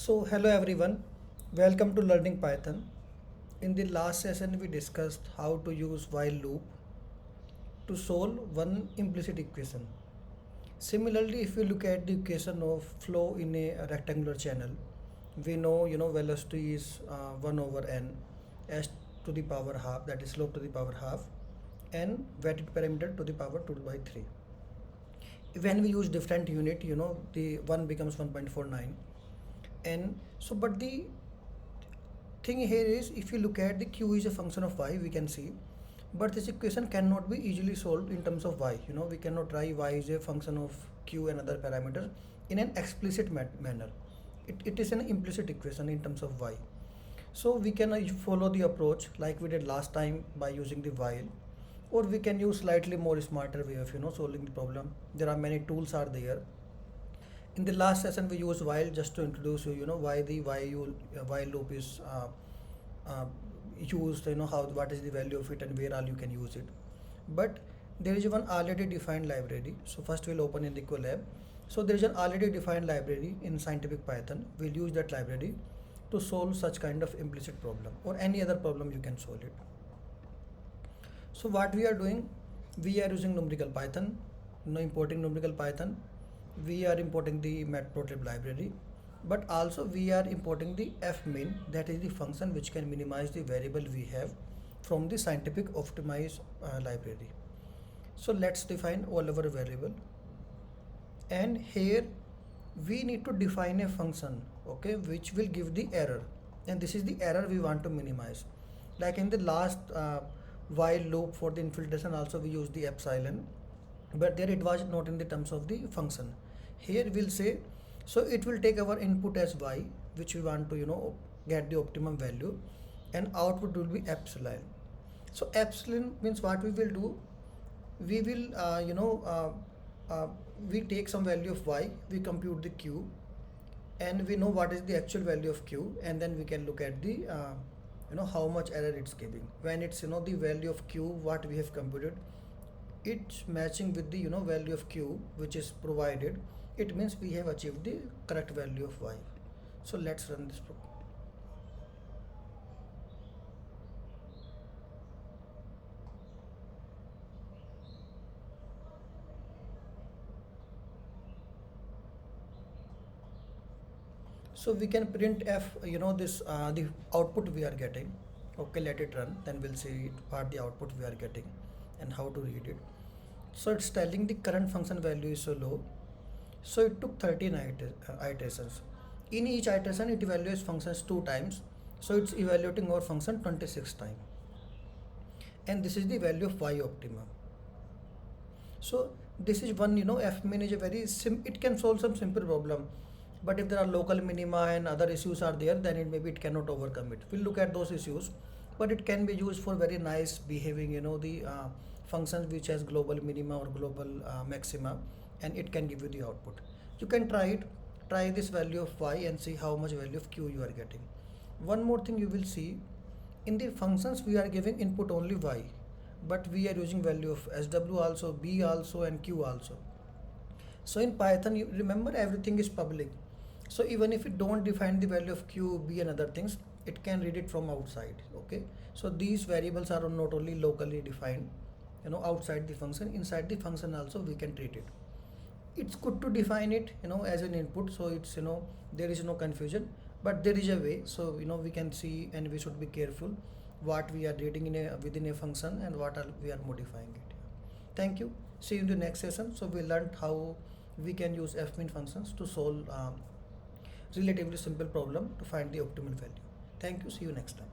So, hello everyone, welcome to Learning Python. In the last session, we discussed how to use while loop to solve one implicit equation. Similarly, if we look at the equation of flow in a rectangular channel, we know velocity is 1 over n s to the power half, that is slope to the power half, and weighted parameter to the power 2 by 3. When we use different unit, the 1 becomes 1.49, and so but the thing here is, if you look at the q is a function of y, we can see, but this equation cannot be easily solved in terms of y. We cannot write y is a function of q and other parameters in an explicit manner. It is an implicit equation in terms of y. So we can follow the approach like we did last time by using the while, or we can use slightly more smarter way of solving the problem. There are many tools are there. In the last session we used while just to introduce why the while loop is uh, used, how, what is the value of it and where all you can use it. But there is one already defined library. So first we'll open in the Colab. So there is an already defined library in scientific Python. We'll use that library to solve such kind of implicit problem or any other problem you can solve it. So what we are doing, we are using numerical Python, importing numerical Python. We are importing the matplotlib library, but also we are importing the fmin, that is the function which can minimize the variable we have from the scientific optimize library. So let's define all our variable, and here we need to define a function, okay, which will give the error, and this is the error we want to minimize. Like in the last while loop for the infiltration also we use the epsilon, but there it was not in the terms of the function. Here we'll say, so it will take our input as y, which we want to get the optimum value, and output will be epsilon. So epsilon means what we will do, we will we take some value of y, we compute the q, and we know what is the actual value of q, and then we can look at the how much error it's giving. When it's the value of q what we have computed, it's matching with the value of q which is provided, it means we have achieved the correct value of y. So let's run this program. So we can print f, this the output we are getting. Okay, let it run, then we'll see what the output we are getting and how to read it. So it's telling the current function value is so low, so it took 13 iterations. In each iteration it evaluates functions 2 times, so it's evaluating our function 26 times, and this is the value of y optimum. So this is one, fmin is a very it can solve some simple problem, but if there are local minima and other issues are there, then it cannot overcome it. We'll look at those issues, but it can be used for very nice behaving, the functions which has global minima or global maxima, and it can give you the output. You can try this value of y and see how much value of q you are getting. One more thing you will see, in the functions we are giving input only y, but we are using value of sw also, b also, and q also. So in Python, you remember everything is public. So even if you don't define the value of q, b, and other things, it can read it from outside. Okay. So these variables are not only locally defined, outside the function, inside the function also we can treat it. It's good to define it, as an input. So it's there is no confusion, but there is a way. So we can see, and we should be careful what we are reading within a function and what we are modifying it. Thank you. See you in the next session. So we learned how we can use fmin functions to solve relatively simple problem to find the optimal value. Thank you. See you next time.